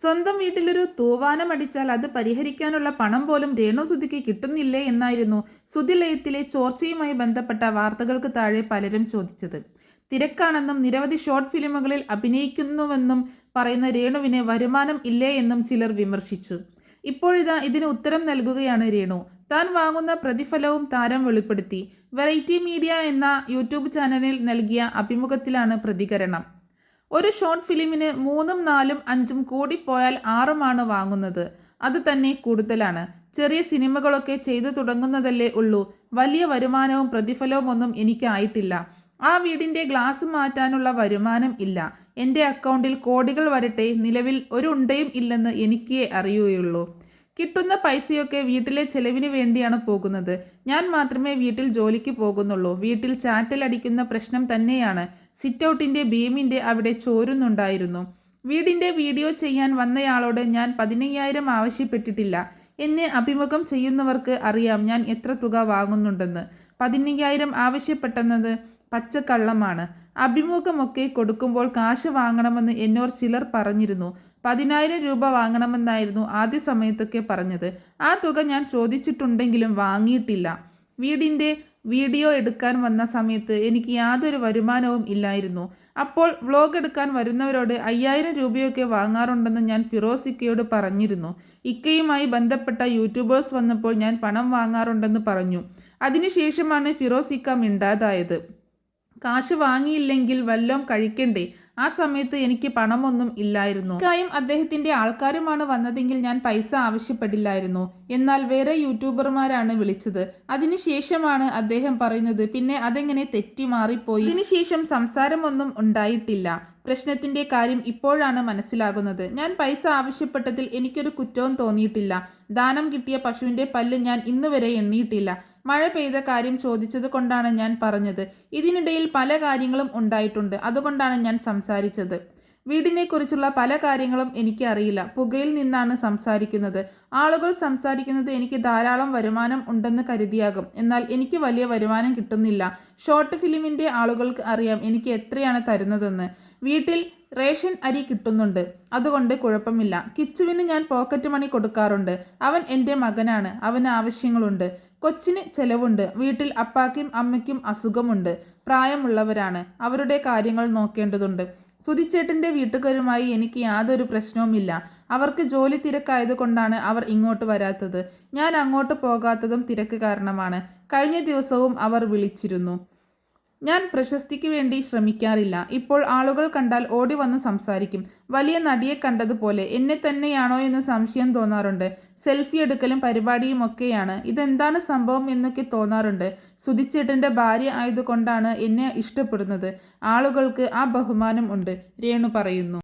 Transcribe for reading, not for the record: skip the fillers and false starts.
സ്വന്തം വീട്ടിലൊരു തൂവാനം അടിച്ചാൽ അത് പരിഹരിക്കാനുള്ള പണം പോലും രേണു സുധിക്ക് കിട്ടുന്നില്ലേ എന്നായിരുന്നു സുധിലയത്തിലെ ചോർച്ചയുമായി ബന്ധപ്പെട്ട വാർത്തകൾക്ക് താഴെ പലരും ചോദിച്ചത്. തിരക്കാണെന്നും നിരവധി ഷോർട്ട് ഫിലിമുകളിൽ അഭിനയിക്കുന്നുവെന്നും പറയുന്ന രേണുവിന് വരുമാനം ഇല്ലേ എന്നും ചിലർ വിമർശിച്ചു. ഇപ്പോഴിതാ ഇതിന് ഉത്തരം നൽകുകയാണ് രേണു. താൻ വാങ്ങുന്ന പ്രതിഫലവും താരം വെളിപ്പെടുത്തി. വെറൈറ്റി മീഡിയ എന്ന യൂട്യൂബ് ചാനലിൽ നൽകിയ അഭിമുഖത്തിലാണ് പ്രതികരണം. ഒരു ഷോർട്ട് ഫിലിമിന് 3, 4, 5 കൂടിപ്പോയാൽ 6 വാങ്ങുന്നത്. അത് തന്നെ കൂടുതലാണ്. ചെറിയ സിനിമകളൊക്കെ ചെയ്തു തുടങ്ങുന്നതല്ലേ ഉള്ളൂ. വലിയ വരുമാനവും പ്രതിഫലവും ഒന്നും എനിക്ക് ആയിട്ടില്ല. ആ വീടിൻ്റെ ഗ്ലാസ് മാറ്റാനുള്ള വരുമാനം ഇല്ല. എൻ്റെ അക്കൗണ്ടിൽ കോടികൾ വരട്ടെ, നിലവിൽ ഒരു ഉണ്ടയും ഇല്ലെന്ന് എനിക്കേ അറിയുകയുള്ളൂ. കിട്ടുന്ന പൈസയൊക്കെ വീട്ടിലെ ചെലവിന് വേണ്ടിയാണ് പോകുന്നത്. ഞാൻ മാത്രമേ വീട്ടിൽ ജോലിക്ക് പോകുന്നുള്ളൂ. വീട്ടിൽ ചാറ്റൽ അടിക്കുന്ന പ്രശ്നം തന്നെയാണ്. സിറ്റൗട്ടിൻ്റെ ബീമിൻ്റെ അവിടെ ചോരുന്നുണ്ടായിരുന്നു. വീടിൻ്റെ വീഡിയോ ചെയ്യാൻ വന്നയാളോട് ഞാൻ 15,000 ആവശ്യപ്പെട്ടിട്ടില്ല. എന്നെ അഭിമുഖം ചെയ്യുന്നവർക്ക് അറിയാം ഞാൻ എത്ര തുക വാങ്ങുന്നുണ്ടെന്ന്. 15,000 ആവശ്യപ്പെട്ടെന്നത് പച്ചക്കള്ളമാണ്. അഭിമുഖമൊക്കെ കൊടുക്കുമ്പോൾ കാശ് വാങ്ങണമെന്ന് എന്നോട് ചിലർ പറഞ്ഞിരുന്നു. 10,000 രൂപ വാങ്ങണമെന്നായിരുന്നു ആദ്യ സമയത്തൊക്കെ പറഞ്ഞത്. ആ തുക ഞാൻ ചോദിച്ചിട്ടുണ്ടെങ്കിലും വാങ്ങിയിട്ടില്ല. വീടിൻ്റെ വീഡിയോ എടുക്കാൻ വന്ന സമയത്ത് എനിക്ക് യാതൊരു വരുമാനവും ഇല്ലായിരുന്നു. അപ്പോൾ വ്ലോഗ് എടുക്കാൻ വരുന്നവരോട് 5,000 രൂപയൊക്കെ വാങ്ങാറുണ്ടെന്ന് ഞാൻ ഫിറോസ് ഇക്കയോട് പറഞ്ഞിരുന്നു. ഇക്കയുമായി ബന്ധപ്പെട്ട യൂട്യൂബേഴ്സ് വന്നപ്പോൾ ഞാൻ പണം വാങ്ങാറുണ്ടെന്ന് പറഞ്ഞു. അതിനുശേഷമാണ് ഫിറോസ് ഇക്ക മിണ്ടാതായത്. കാശ് വാങ്ങിയില്ലെങ്കിൽ വല്ലോം കഴിക്കണ്ടേ? ആ സമയത്ത് എനിക്ക് പണമൊന്നും ഇല്ലായിരുന്നു. ഇക്കായും അദ്ദേഹത്തിൻ്റെ ആൾക്കാരുമാണ് വന്നതെങ്കിൽ ഞാൻ പൈസ ആവശ്യപ്പെടില്ലായിരുന്നു. എന്നാൽ വേറെ യൂട്യൂബർമാരാണ് വിളിച്ചത്. അതിനുശേഷമാണ് അദ്ദേഹം പറയുന്നത്. പിന്നെ അതെങ്ങനെ തെറ്റി മാറിപ്പോയി. ഇതിനുശേഷം സംസാരമൊന്നും ഉണ്ടായിട്ടില്ല. പ്രശ്നത്തിൻ്റെ കാര്യം ഇപ്പോഴാണ് മനസ്സിലാകുന്നത്. ഞാൻ പൈസ ആവശ്യപ്പെട്ടതിൽ എനിക്കൊരു കുറ്റവും തോന്നിയിട്ടില്ല. ദാനം കിട്ടിയ പശുവിൻ്റെ പല്ല് ഞാൻ ഇന്നുവരെ എണ്ണിയിട്ടില്ല. മഴ പെയ്ത കാര്യം ചോദിച്ചത് കൊണ്ടാണ് ഞാൻ പറഞ്ഞത്. ഇതിനിടയിൽ പല കാര്യങ്ങളും ഉണ്ടായിട്ടുണ്ട്. അതുകൊണ്ടാണ് ഞാൻ സംസാരിച്ചത്. വീടിനെക്കുറിച്ചുള്ള പല കാര്യങ്ങളും എനിക്ക് അറിയില്ല. പുകയിൽ നിന്നാണ് സംസാരിക്കുന്നത്. ആളുകൾ സംസാരിക്കുന്നത് എനിക്ക് ധാരാളം വരുമാനം ഉണ്ടെന്ന് കരുതിയാകും. എന്നാൽ എനിക്ക് വലിയ വരുമാനം കിട്ടുന്നില്ല. ഷോർട്ട് ഫിലിമിൻ്റെ ആളുകൾക്ക് അറിയാം എനിക്ക് എത്രയാണ് തരുന്നതെന്ന്. വീട്ടിൽ റേഷൻ അരി കിട്ടുന്നുണ്ട്. അതുകൊണ്ട് കുഴപ്പമില്ല. കിച്ചുവിന് ഞാൻ പോക്കറ്റ് മണി കൊടുക്കാറുണ്ട്. അവൻ എൻ്റെ മകനാണ്. അവന് ആവശ്യങ്ങളുണ്ട്. കൊച്ചിന് ചെലവുണ്ട്. വീട്ടിൽ അപ്പാക്കും അമ്മയ്ക്കും അസുഖമുണ്ട്. പ്രായമുള്ളവരാണ്. അവരുടെ കാര്യങ്ങൾ നോക്കേണ്ടതുണ്ട്. സുധിച്ചേട്ടൻ്റെ വീട്ടുകാരുമായി എനിക്ക് യാതൊരു പ്രശ്നവുമില്ല. അവർക്ക് ജോലി തിരക്കായതുകൊണ്ടാണ് അവർ ഇങ്ങോട്ട് വരാത്തത്. ഞാൻ അങ്ങോട്ട് പോകാത്തതും തിരക്ക് കാരണമാണ്. കഴിഞ്ഞ ദിവസവും അവർ വിളിച്ചിരുന്നു. ഞാൻ പ്രശസ്തിക്ക് വേണ്ടി ശ്രമിക്കാറില്ല. ഇപ്പോൾ ആളുകൾ കണ്ടാൽ ഓടി വന്ന് സംസാരിക്കും. വലിയ നടിയെ കണ്ടതുപോലെ. എന്നെ തന്നെയാണോ എന്ന് സംശയം തോന്നാറുണ്ട്. സെൽഫി എടുക്കലും പരിപാടിയും ഒക്കെയാണ്. ഇതെന്താണ് സംഭവം എന്നൊക്കെ തോന്നാറുണ്ട്. സുധിച്ചേട്ടൻ്റെ ഭാര്യ ആയതുകൊണ്ടാണ് എന്നെ ഇഷ്ടപ്പെടുന്നത്. ആളുകൾക്ക് ആ ബഹുമാനം ഉണ്ട്, രേണു പറയുന്നു.